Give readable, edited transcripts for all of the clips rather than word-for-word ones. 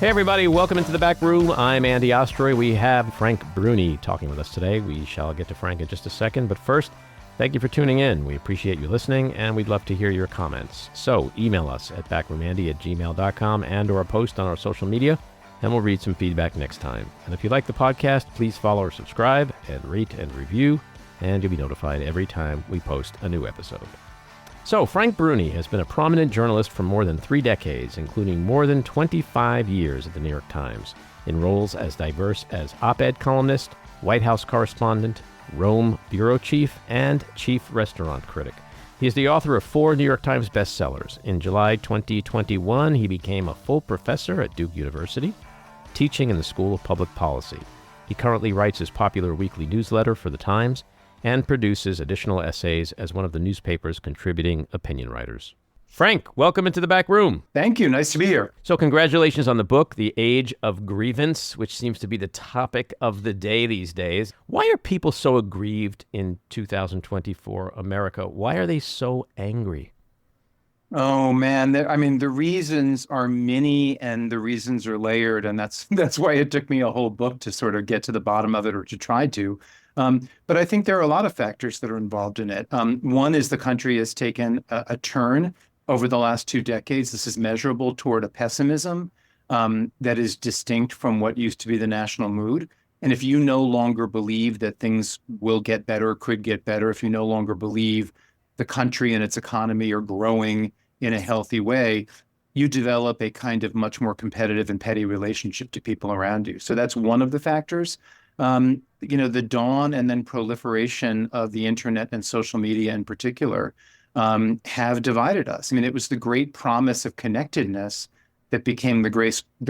Hey everybody, welcome into the back room. I'm Andy Ostroy. We have Frank Bruni talking with us today. We shall get to Frank in just a second, but first, thank you for tuning in. We appreciate you listening, and we'd love to hear your comments. So email us at backroomandy@gmail.com and/or post on our social media, and we'll read some feedback next time. And if you like the podcast, please follow or subscribe and rate and review, and you'll be notified every time we post a new episode. So, Frank Bruni has been a prominent journalist for more than 3 decades, including more than 25 years at the New York Times, in roles as diverse as op-ed columnist, White House correspondent, Rome bureau chief, and chief restaurant critic. He is the author of 4 New York Times bestsellers. In July 2021, he became a full professor at Duke University, teaching in the School of Public Policy. He currently writes his popular weekly newsletter for the Times, and produces additional essays as one of the newspaper's contributing opinion writers. Frank, welcome into the back room. Thank you. Nice to be here. So congratulations on the book, The Age of Grievance, which seems to be the topic of the day these days. Why are people so aggrieved in 2024 America? Why are they so angry? Oh, man. The reasons are many and the reasons are layered. And that's why it took me a whole book to sort of get to the bottom of it, or to try to. But I think there are a lot of factors that are involved in it. One is the country has taken a turn over the last 2 decades. This is measurable toward a pessimism that is distinct from what used to be the national mood. And if you no longer believe that things will get better, could get better, if you no longer believe the country and its economy are growing in a healthy way, you develop a kind of much more competitive and petty relationship to people around you. So that's one of the factors. The dawn and then proliferation of the internet and social media in particular have divided us. It was the great promise of connectedness that became the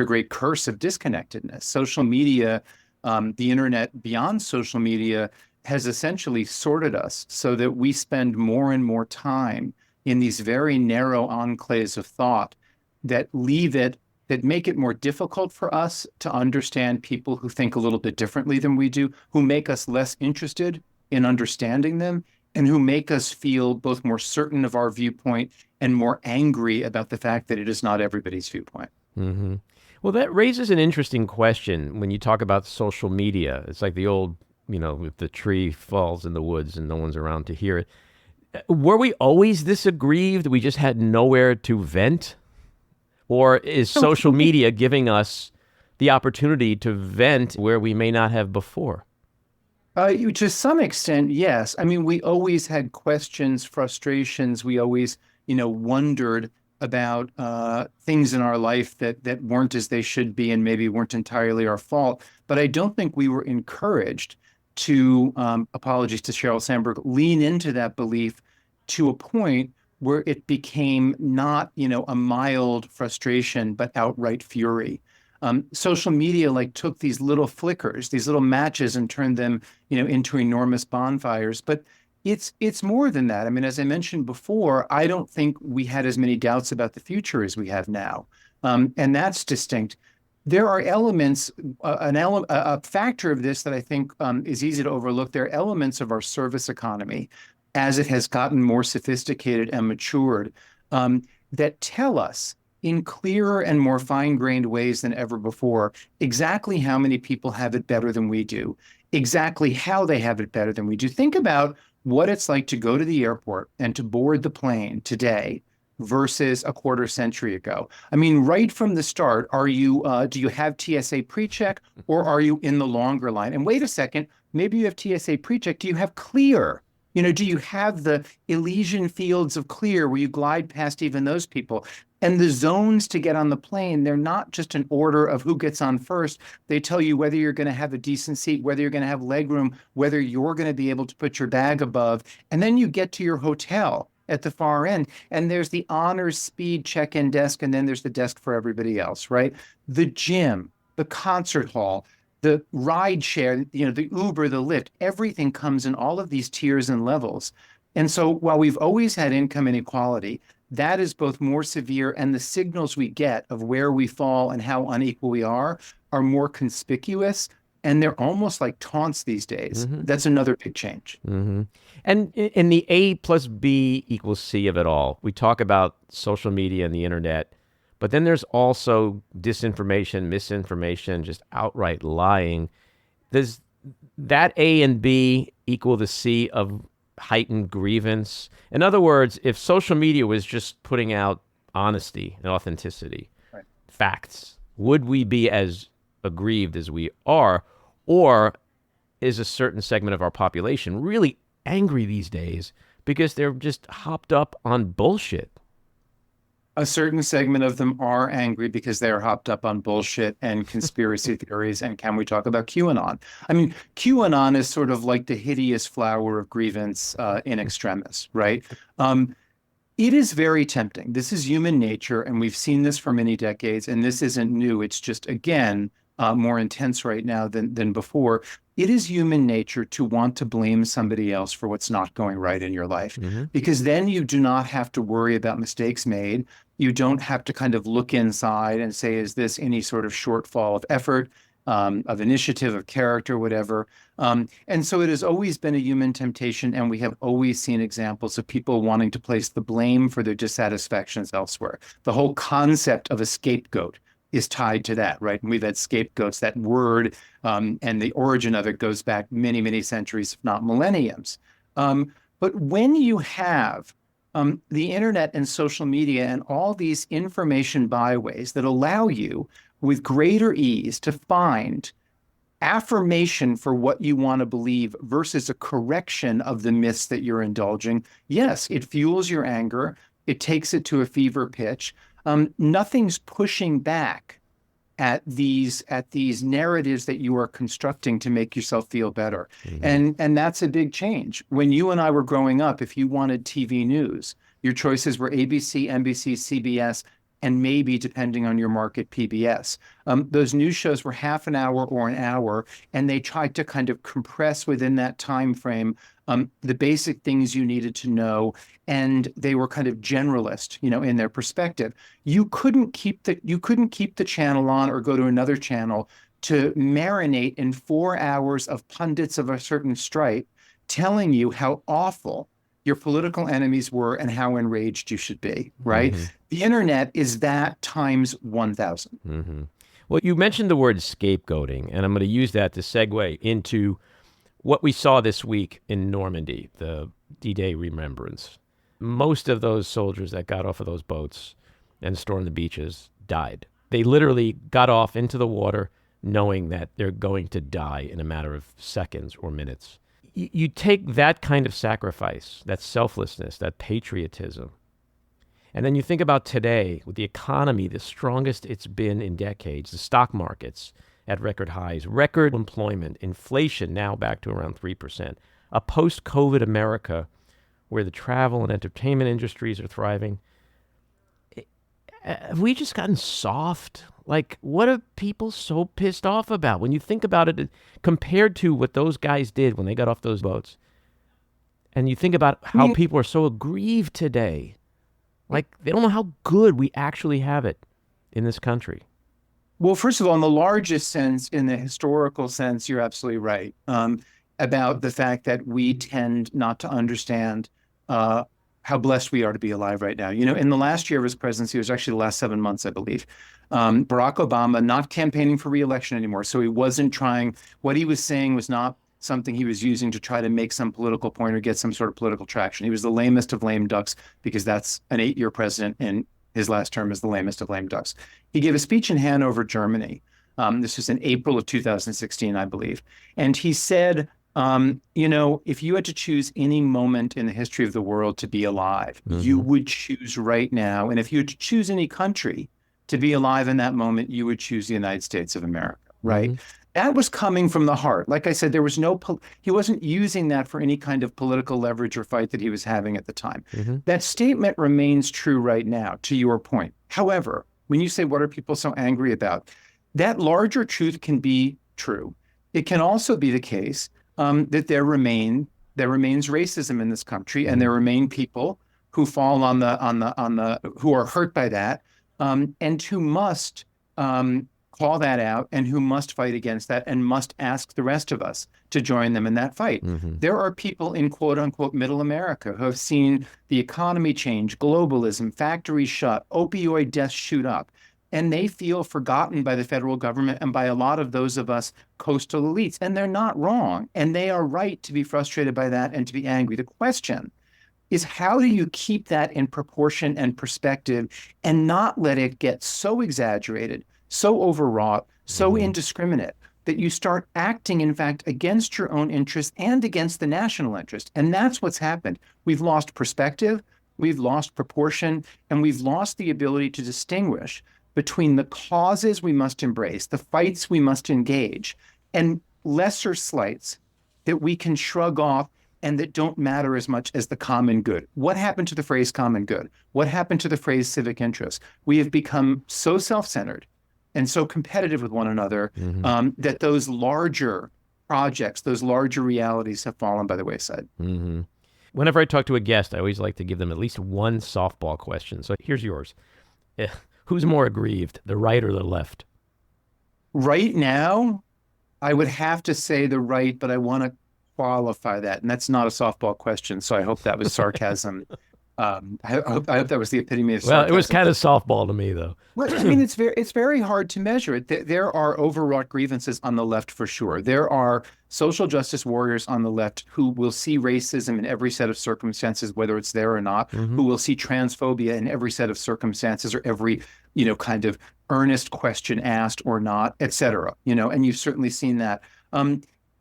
great curse of disconnectedness. Social media, the internet beyond social media, has essentially sorted us so that we spend more and more time in these very narrow enclaves of thought that make it more difficult for us to understand people who think a little bit differently than we do, who make us less interested in understanding them, and who make us feel both more certain of our viewpoint and more angry about the fact that it is not everybody's viewpoint. Mm-hmm. Well, that raises an interesting question when you talk about social media. It's like the old, if the tree falls in the woods and no one's around to hear it. Were we always this aggrieved? We just had nowhere to vent? Or is social media giving us the opportunity to vent where we may not have before? To some extent, yes. We always had questions, frustrations. We always, wondered about things in our life that weren't as they should be and maybe weren't entirely our fault. But I don't think we were encouraged to, apologies to Sheryl Sandberg, lean into that belief to a point where it became not, a mild frustration, but outright fury. Social media took these little flickers, these little matches, and turned them, into enormous bonfires. But it's more than that. As I mentioned before, I don't think we had as many doubts about the future as we have now. And that's distinct. There are elements, a factor of this that I think is easy to overlook. There are elements of our service economy, as it has gotten more sophisticated and matured, that tell us in clearer and more fine-grained ways than ever before exactly how many people have it better than we do, exactly how they have it better than we do. Think about what it's like to go to the airport and to board the plane today versus a quarter century ago. Right from the start, do you have TSA pre-check, or are you in the longer line? And wait a second, maybe you have TSA pre-check. Do you have clear? Do you have the Elysian fields of clear where you glide past even those people? And the zones to get on the plane, they're not just an order of who gets on first. They tell you whether you're going to have a decent seat, whether you're going to have legroom, whether you're going to be able to put your bag above. And then you get to your hotel at the far end, and there's the honors speed check-in desk, and then there's the desk for everybody else, right? The gym, the concert hall, the ride share, the Uber, the Lyft, everything comes in all of these tiers and levels. And so while we've always had income inequality, that is both more severe, and the signals we get of where we fall and how unequal we are more conspicuous, and they're almost like taunts these days. Mm-hmm. That's another big change. Mm-hmm. And in the A plus B equals C of it all, we talk about social media and the internet But then there's also disinformation, misinformation, just outright lying. Does that A and B equal the C of heightened grievance? In other words, if social media was just putting out honesty and authenticity, Right. facts, would we be as aggrieved as we are? Or is a certain segment of our population really angry these days because they're just hopped up on bullshit? A certain segment of them are angry because they are hopped up on bullshit and conspiracy theories. And can we talk about QAnon? I mean, QAnon is sort of like the hideous flower of grievance in extremis, right? It is very tempting. This is human nature, and we've seen this for many decades, and this isn't new. It's just, again, more intense right now than before. It is human nature to want to blame somebody else for what's not going right in your life, because then you do not have to worry about mistakes made. You don't have to kind of look inside and say, is this any sort of shortfall of effort, of initiative, of character, whatever. And so it has always been a human temptation, and we have always seen examples of people wanting to place the blame for their dissatisfactions elsewhere. The whole concept of a scapegoat is tied to that, right? And we've had scapegoats, that word, and the origin of it goes back many, many centuries, if not millenniums. But when you have the internet and social media and all these information byways that allow you with greater ease to find affirmation for what you want to believe versus a correction of the myths that you're indulging, yes, it fuels your anger. It takes it to a fever pitch. Nothing's pushing back at these narratives that you are constructing to make yourself feel better. And that's a big change. When you and I were growing up, if you wanted TV news, your choices were ABC, NBC, CBS, and maybe, depending on your market, PBS. Those news shows were half an hour or an hour, and they tried to kind of compress within that time frame the basic things you needed to know, and they were kind of generalist, in their perspective. You couldn't keep the channel on or go to another channel to marinate in 4 hours of pundits of a certain stripe telling you how awful your political enemies were and how enraged you should be, right? The internet is that times 1,000. Well, you mentioned the word scapegoating, and I'm going to use that to segue into what we saw this week in Normandy, the D-Day remembrance. Most of those soldiers that got off of those boats and stormed the beaches died. They literally got off into the water knowing that they're going to die in a matter of seconds or minutes. You take that kind of sacrifice, that selflessness, that patriotism, and then you think about today with the economy, the strongest it's been in decades, the stock markets at record highs, record employment, inflation now back to around 3%, a post-COVID America where the travel and entertainment industries are thriving. Have we just gotten soft? Like, what are people so pissed off about? When you think about it, compared to what those guys did when they got off those boats, and you think about how people are so aggrieved today, like they don't know how good we actually have it in this country. Well, first of all, in the largest sense, in the historical sense, you're absolutely right about the fact that we tend not to understand how blessed we are to be alive right now. In the last year of his presidency, it was actually the last 7 months, I believe, Barack Obama not campaigning for re-election anymore. So he wasn't trying, what he was saying was not something he was using to try to make some political point or get some sort of political traction. He was the lamest of lame ducks because that's an 8-year president, and his last term is the lamest of lame ducks. He gave a speech in Hanover, Germany. This was in April of 2016, I believe. And he said, if you had to choose any moment in the history of the world to be alive, you would choose right now. And if you had to choose any country to be alive in that moment, you would choose the United States of America, right? That was coming from the heart. Like I said, there was he wasn't using that for any kind of political leverage or fight that he was having at the time. That statement remains true right now, to your point. However, when you say, what are people so angry about? That larger truth can be true. It can also be the case that there remains racism in this country, and there remain people who fall who are hurt by that, and who must call that out, and who must fight against that, and must ask the rest of us to join them in that fight. There are people in quote unquote middle America who have seen the economy change, globalism, factories shut, opioid deaths shoot up, and they feel forgotten by the federal government and by a lot of those of us coastal elites. And they're not wrong. And they are right to be frustrated by that and to be angry. The question is, how do you keep that in proportion and perspective and not let it get so exaggerated, so overwrought, so indiscriminate that you start acting, in fact, against your own interest and against the national interest? And that's what's happened. We've lost perspective, we've lost proportion, and we've lost the ability to distinguish between the causes we must embrace, the fights we must engage, and lesser slights that we can shrug off and that don't matter as much as the common good. What happened to the phrase common good? What happened to the phrase civic interest? We have become so self-centered and so competitive with one another that those larger projects, those larger realities have fallen by the wayside. Whenever I talk to a guest, I always like to give them at least one softball question. So here's yours. Who's more aggrieved, the right or the left? Right now, I would have to say the right, but I want to qualify that. And that's not a softball question, so I hope that was sarcasm. I hope that was the epitome of sarcasm. Well, it was kind of softball to me, though. Well, I mean, it's very hard to measure it. There are overwrought grievances on the left for sure. There are social justice warriors on the left who will see racism in every set of circumstances, whether it's there or not, who will see transphobia in every set of circumstances or every, kind of earnest question asked or not, et cetera, and you've certainly seen that.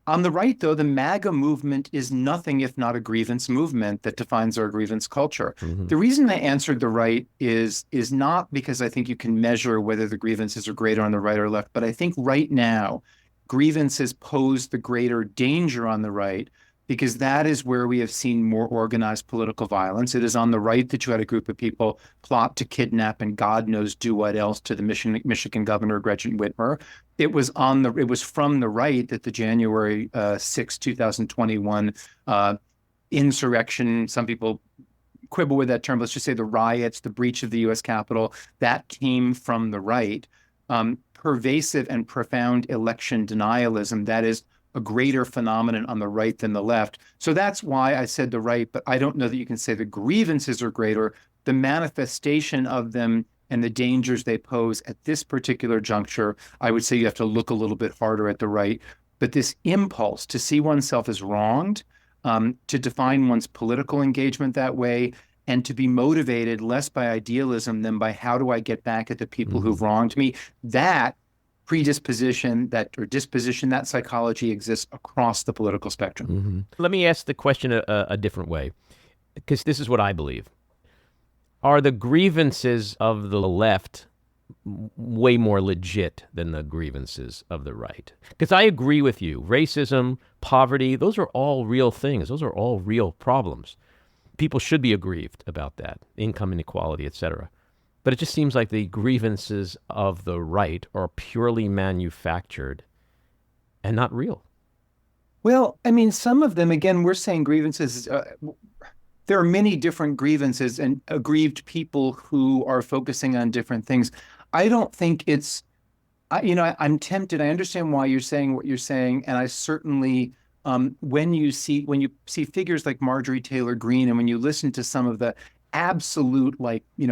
On the right, though, the MAGA movement is nothing if not a grievance movement that defines our grievance culture. The reason I answered the right is not because I think you can measure whether the grievances are greater on the right or left, but I think right now, grievances pose the greater danger on the right because that is where we have seen more organized political violence. It is on the right that you had a group of people plot to kidnap and God knows do what else to the Michigan governor, Gretchen Whitmer. It was from the right that the January 6, 2021 insurrection, some people quibble with that term, let's just say the riots, the breach of the U.S. Capitol, that came from the right. Pervasive and profound election denialism, that is a greater phenomenon on the right than the left. So that's why I said the right, but I don't know that you can say the grievances are greater. The manifestation of them and the dangers they pose at this particular juncture, I would say you have to look a little bit harder at the right. But this impulse to see oneself as wronged, to define one's political engagement that way, and to be motivated less by idealism than by how do I get back at the people who've wronged me, that predisposition, that psychology exists across the political spectrum. Let me ask the question a different way, because this is what I believe. Are the grievances of the left way more legit than the grievances of the right? Because I agree with you. Racism, poverty, those are all real things. Those are all real problems. People should be aggrieved about that, income inequality, et cetera. But it just seems like the grievances of the right are purely manufactured and not real. Well, I mean, some of them, again, we're saying grievances. There are many different grievances and aggrieved people who are focusing on different things. I don't think it's, I'm tempted. I understand why you're saying what you're saying. And I certainly, when you see figures like Marjorie Taylor Greene, and when you listen to some of the absolute,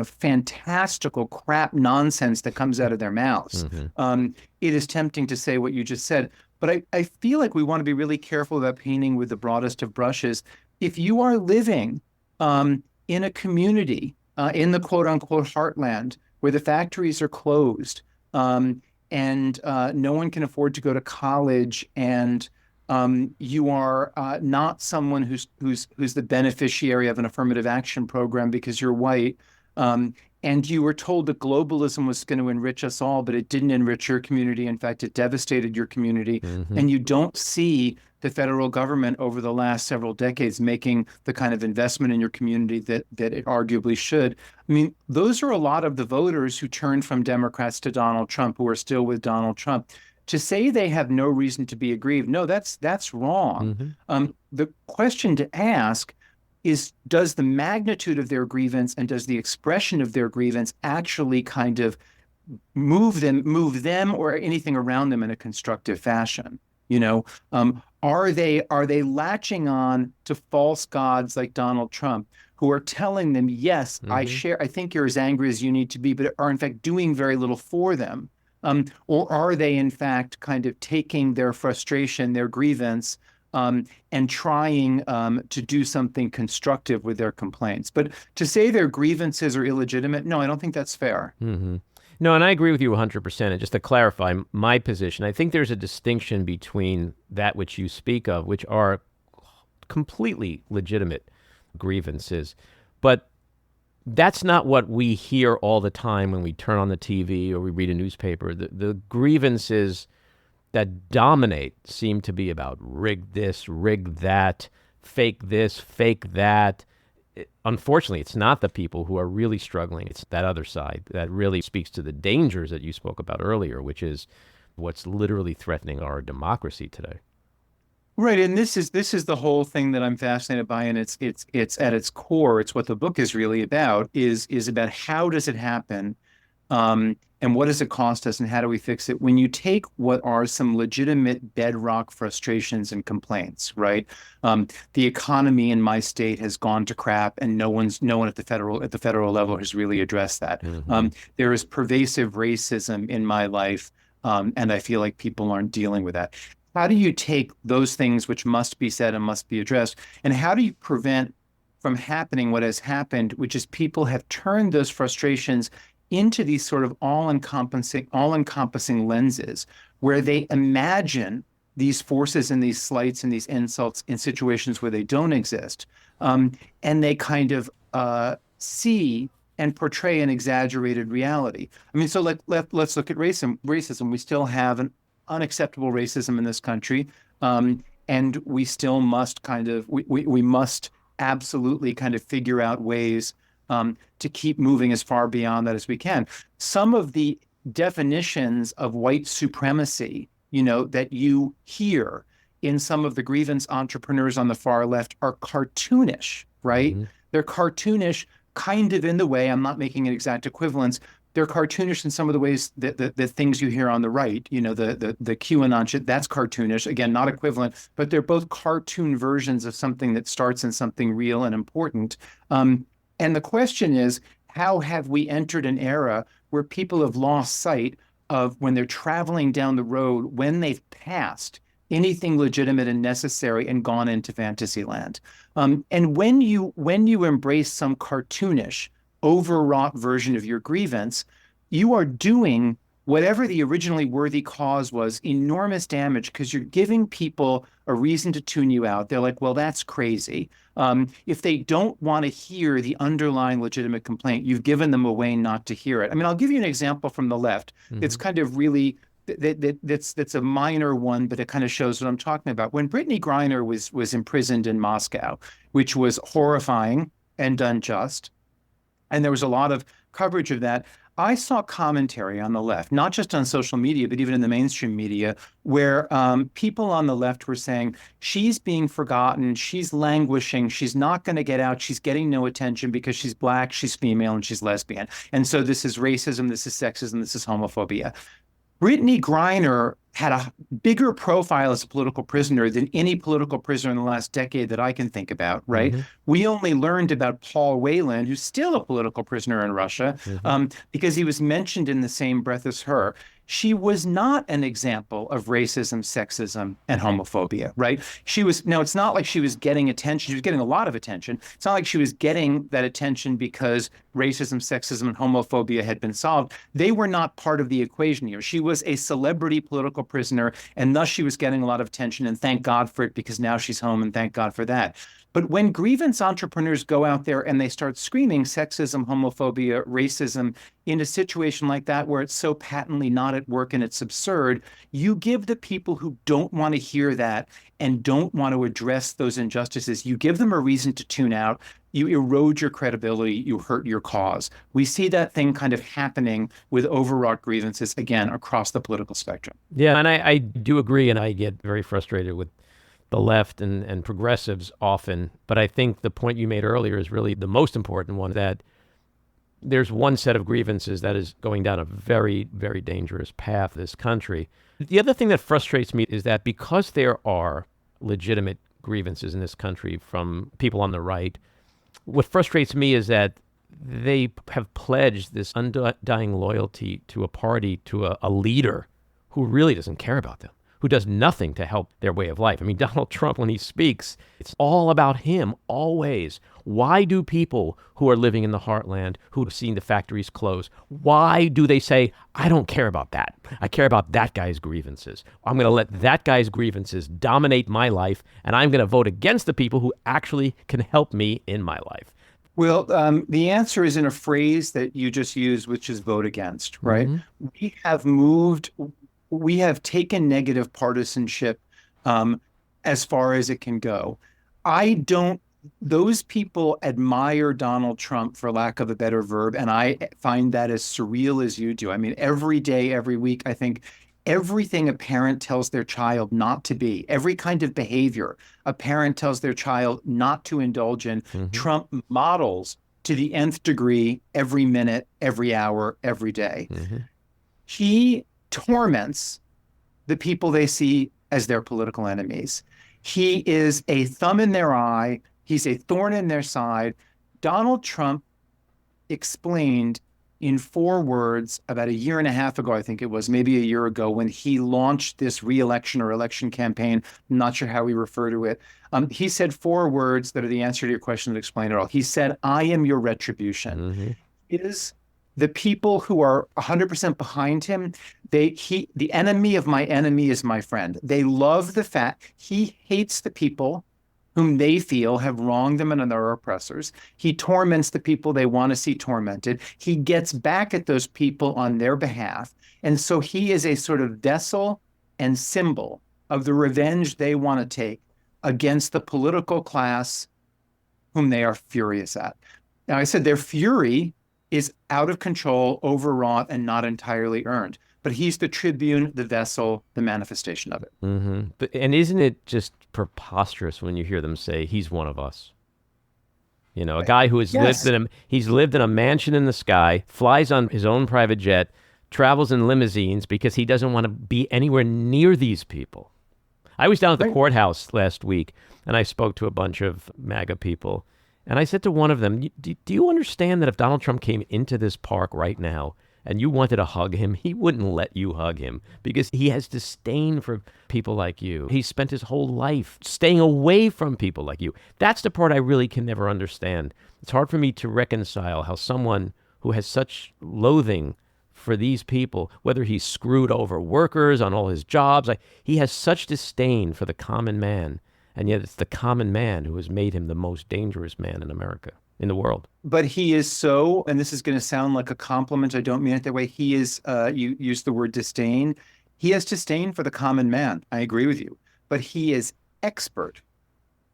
fantastical crap nonsense that comes out of their mouths, it is tempting to say what you just said. But I feel like we want to be really careful about painting with the broadest of brushes. If you are living in a community, in the quote unquote heartland, where the factories are closed and no one can afford to go to college, and you are not someone who's the beneficiary of an affirmative action program because you're white, and you were told that globalism was going to enrich us all, but it didn't enrich your community. In fact, it devastated your community. And you don't see the federal government over the last several decades making the kind of investment in your community that it arguably should. I mean, those are a lot of the voters who turned from Democrats to Donald Trump, who are still with Donald Trump. To say they have no reason to be aggrieved, no, that's wrong. The question to ask is, does the magnitude of their grievance and does the expression of their grievance actually kind of move them or anything around them in a constructive fashion? Are they latching on to false gods like Donald Trump, who are telling them, yes, Hmm. I think you're as angry as you need to be, but are in fact doing very little for them? Or are they in fact kind of taking their frustration, their grievance, and trying to do something constructive with their complaints? But to say their grievances are illegitimate, no, I don't think that's fair. Hmm. No, and I agree with you 100%. And just to clarify my position, I think there's a distinction between that which you speak of, which are completely legitimate grievances, but that's not what we hear all the time when we turn on the TV or we read a newspaper. The grievances that dominate seem to be about rig this, rig that, fake this, fake that. Unfortunately, it's not the people who are really struggling. It's that other side that really speaks to the dangers that you spoke about earlier, which is what's literally threatening our democracy today. Right, and this is the whole thing that I'm fascinated by, and it's at its core, it's what the book is really about, is about how does it happen, and what does it cost us, and how do we fix it? When you take what are some legitimate bedrock frustrations and complaints, right? The economy in my state has gone to crap, and no one at the federal level has really addressed that. Hmm. There is pervasive racism in my life, and I feel like people aren't dealing with that. How do you take those things which must be said and must be addressed, and how do you prevent from happening what has happened, which is people have turned those frustrations into these sort of all-encompassing lenses where they imagine these forces and these slights and these insults in situations where they don't exist, um, and they kind of see and portray an exaggerated reality. I mean, so let's look at racism. We still have an unacceptable racism in this country. And we still must we must absolutely kind of figure out ways to keep moving as far beyond that as we can. Some of the definitions of white supremacy, that you hear in some of the grievance entrepreneurs on the far left are cartoonish, right? Hmm. They're cartoonish kind of in the way, I'm not making an exact equivalence, they're cartoonish in some of the ways that the things you hear on the right, the QAnon shit, that's cartoonish. Again, not equivalent, but they're both cartoon versions of something that starts in something real and important. And the question is, how have we entered an era where people have lost sight of when they're traveling down the road, when they've passed anything legitimate and necessary and gone into fantasy land? And when you embrace some cartoonish, overwrought version of your grievance, you are doing whatever the originally worthy cause was enormous damage because you're giving people a reason to tune you out. They're like, well, that's crazy. If they don't want to hear the underlying legitimate complaint, you've given them a way not to hear it. I mean, I'll give you an example from the left. It's Hmm. kind of really that's a minor one, but it kind of shows what I'm talking about. When Brittany Griner was imprisoned in Moscow, which was horrifying and unjust, and there was a lot of coverage of that. I saw commentary on the left, not just on social media, but even in the mainstream media, where people on the left were saying, she's being forgotten, she's languishing, she's not going to get out, she's getting no attention because she's black, she's female, and she's lesbian. And so this is racism, this is sexism, this is homophobia. Brittany Griner had a bigger profile as a political prisoner than any political prisoner in the last decade that I can think about, right? Hmm. We only learned about Paul Whelan, who's still a political prisoner in Russia, Hmm. because he was mentioned in the same breath as her. She was not an example of racism, sexism, and homophobia, right? Now it's not like she was getting attention. She was getting a lot of attention. It's not like she was getting that attention because racism, sexism, and homophobia had been solved. They were not part of the equation here. She was a celebrity political prisoner, and thus she was getting a lot of attention, and thank God for it because now she's home, and thank God for that. But when grievance entrepreneurs go out there and they start screaming sexism, homophobia, racism in a situation like that where it's so patently not at work and it's absurd, you give the people who don't want to hear that and don't want to address those injustices, you give them a reason to tune out. You erode your credibility, you hurt your cause. We see that thing kind of happening with overwrought grievances, again, across the political spectrum. Yeah, and I do agree, and I get very frustrated with the left and progressives often. But I think the point you made earlier is really the most important one, that there's one set of grievances that is going down a very, very dangerous path, this country. The other thing that frustrates me is that because there are legitimate grievances in this country from people on the right, what frustrates me is that they have pledged this undying loyalty to a party, to a leader who really doesn't care about them, who does nothing to help their way of life. I mean, Donald Trump, when he speaks, it's all about him, always. Why do people who are living in the heartland, who have seen the factories close, why do they say, I don't care about that. I care about that guy's grievances. I'm going to let that guy's grievances dominate my life, and I'm going to vote against the people who actually can help me in my life. Well, the answer is in a phrase that you just used, which is vote against, right? We have taken negative partisanship as far as it can go. Those people admire Donald Trump, for lack of a better verb, and I find that as surreal as you do. I mean, every day, every week, I think everything a parent tells their child not to be, every kind of behavior a parent tells their child not to indulge in, Trump models to the nth degree every minute, every hour, every day. He torments the people they see as their political enemies. He is a thumb in their eye. He's a thorn in their side. Donald Trump explained in 4 words about a year and a half ago, I think it was, maybe a year ago, when he launched this re-election or election campaign. I'm not sure how we refer to it. He said 4 words that are the answer to your question that explain it all. He said, I am your retribution. Is the people who are 100% behind him, the enemy of my enemy is my friend. They love the fact he hates the people whom they feel have wronged them and are oppressors. He torments the people they want to see tormented. He gets back at those people on their behalf. And so he is a sort of vessel and symbol of the revenge they want to take against the political class whom they are furious at. Now, I said their fury is out of control, overwrought, and not entirely earned. But he's the tribune, the vessel, the manifestation of it. And isn't it just preposterous when you hear them say he's one of us? You know, a guy who has lived in a mansion in the sky, flies on his own private jet, travels in limousines because he doesn't want to be anywhere near these people. I was down at the courthouse last week, and I spoke to a bunch of MAGA people. And I said to one of them, do you understand that if Donald Trump came into this park right now and you wanted to hug him, he wouldn't let you hug him because he has disdain for people like you. He spent his whole life staying away from people like you. That's the part I really can never understand. It's hard for me to reconcile how someone who has such loathing for these people, whether he's screwed over workers on all his jobs, he has such disdain for the common man. And yet it's the common man who has made him the most dangerous man in America, in the world. But he is so, and this is going to sound like a compliment, I don't mean it that way. He is, you used the word disdain. He has disdain for the common man. I agree with you. But he is expert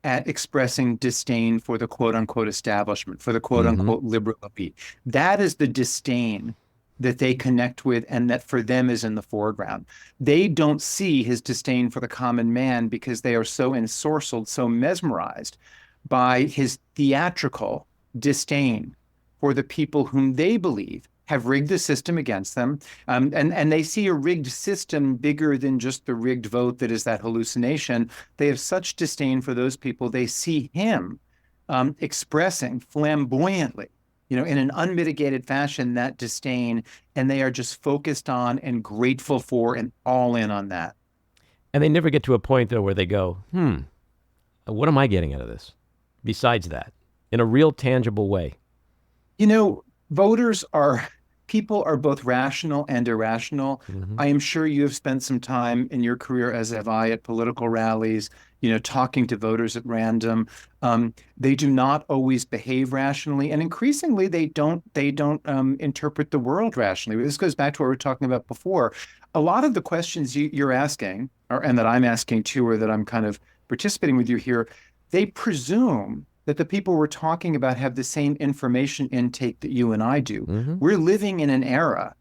at expressing disdain for the quote unquote establishment, for the quote unquote liberal elite. That is the disdain that they connect with and that for them is in the foreground. They don't see his disdain for the common man because they are so ensorcelled, so mesmerized by his theatrical disdain for the people whom they believe have rigged the system against them. And they see a rigged system bigger than just the rigged vote that is that hallucination. They have such disdain for those people. They see him expressing flamboyantly, in an unmitigated fashion, that disdain, and they are just focused on and grateful for and all in on that. And they never get to a point, though, where they go, what am I getting out of this? Besides that, in a real tangible way. People are both rational and irrational. I am sure you have spent some time in your career, as have I, at political rallies, talking to voters at random. They do not always behave rationally, and increasingly they don't interpret the world rationally. This goes back to what we were talking about before. A lot of the questions you're asking, and that I'm asking too, or that I'm kind of participating with you here, they presume that the people we're talking about have the same information intake that you and I do. We're living in an era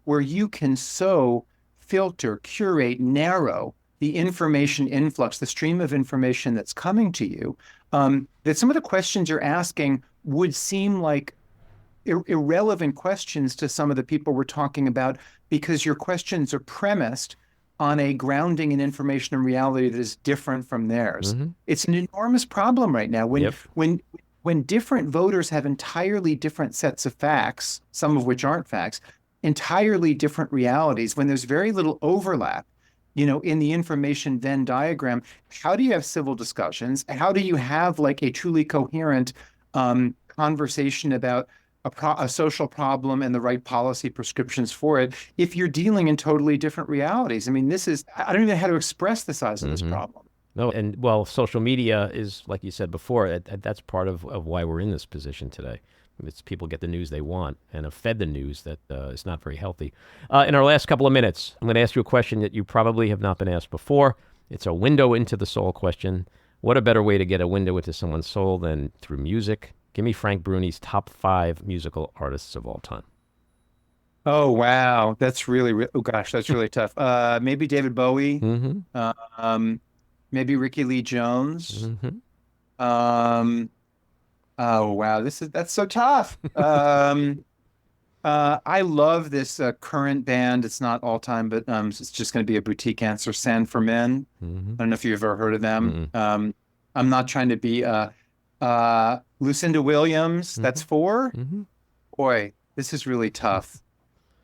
where you can so filter, curate, narrow the information influx, the stream of information that's coming to you, that some of the questions you're asking would seem like irrelevant questions to some of the people we're talking about because your questions are premised on a grounding in information and reality that is different from theirs. Mm-hmm. It's an enormous problem right now Yep. when different voters have entirely different sets of facts, some of which aren't facts, entirely different realities, when there's very little overlap, in the information Venn diagram. How do you have civil discussions? How do you have like a truly coherent conversation about a social problem and the right policy prescriptions for it if you're dealing in totally different realities? I mean, I don't even know how to express the size of this problem. No, and well, social media is, like you said before, that's part of why we're in this position today. It's people get the news they want and have fed the news that is not very healthy. In our last couple of minutes, I'm going to ask you a question that you probably have not been asked before. It's a window into the soul question. What a better way to get a window into someone's soul than through music? Give me Frank Bruni's top 5 musical artists of all time. Oh, wow. That's really, oh gosh, that's really tough. Maybe David Bowie. Mm-hmm. Maybe Ricky Lee Jones. Mm-hmm. Oh, wow. That's so tough. I love this current band. It's not all time, but it's just going to be a boutique answer. Sand for Men. Mm-hmm. I don't know if you've ever heard of them. Mm-hmm. I'm not trying to be Lucinda Williams. Mm-hmm. That's 4. Mm-hmm. Boy, this is really tough.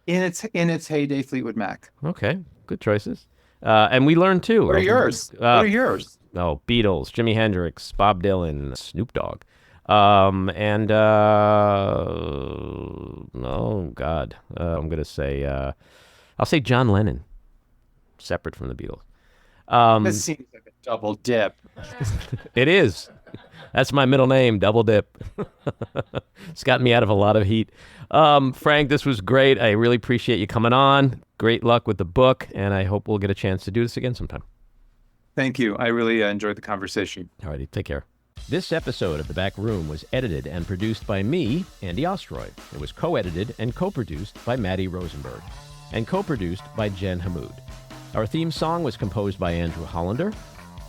In its heyday, Fleetwood Mac. Okay, good choices. And we learned too. What are yours? What are yours? Oh, Beatles, Jimi Hendrix, Bob Dylan, Snoop Dogg. Oh God, I'm gonna say, I'll say John Lennon, separate from the Beatles. This seems like a double dip. It is. That's my middle name, Double Dip. It's gotten me out of a lot of heat. Frank, this was great. I really appreciate you coming on. Great luck with the book, and I hope we'll get a chance to do this again sometime. Thank you. I really enjoyed the conversation. All righty, take care. This episode of The Back Room was edited and produced by me, Andy Ostroy. It was co-edited and co-produced by Maddie Rosenberg, and co-produced by Jen Hammoud. Our theme song was composed by Andrew Hollander,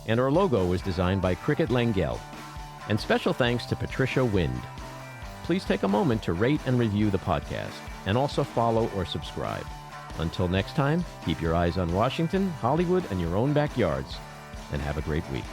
and our logo was designed by Cricket Langell. And special thanks to Patricia Wind. Please take a moment to rate and review the podcast, and also follow or subscribe. Until next time, keep your eyes on Washington, Hollywood, and your own backyards, and have a great week.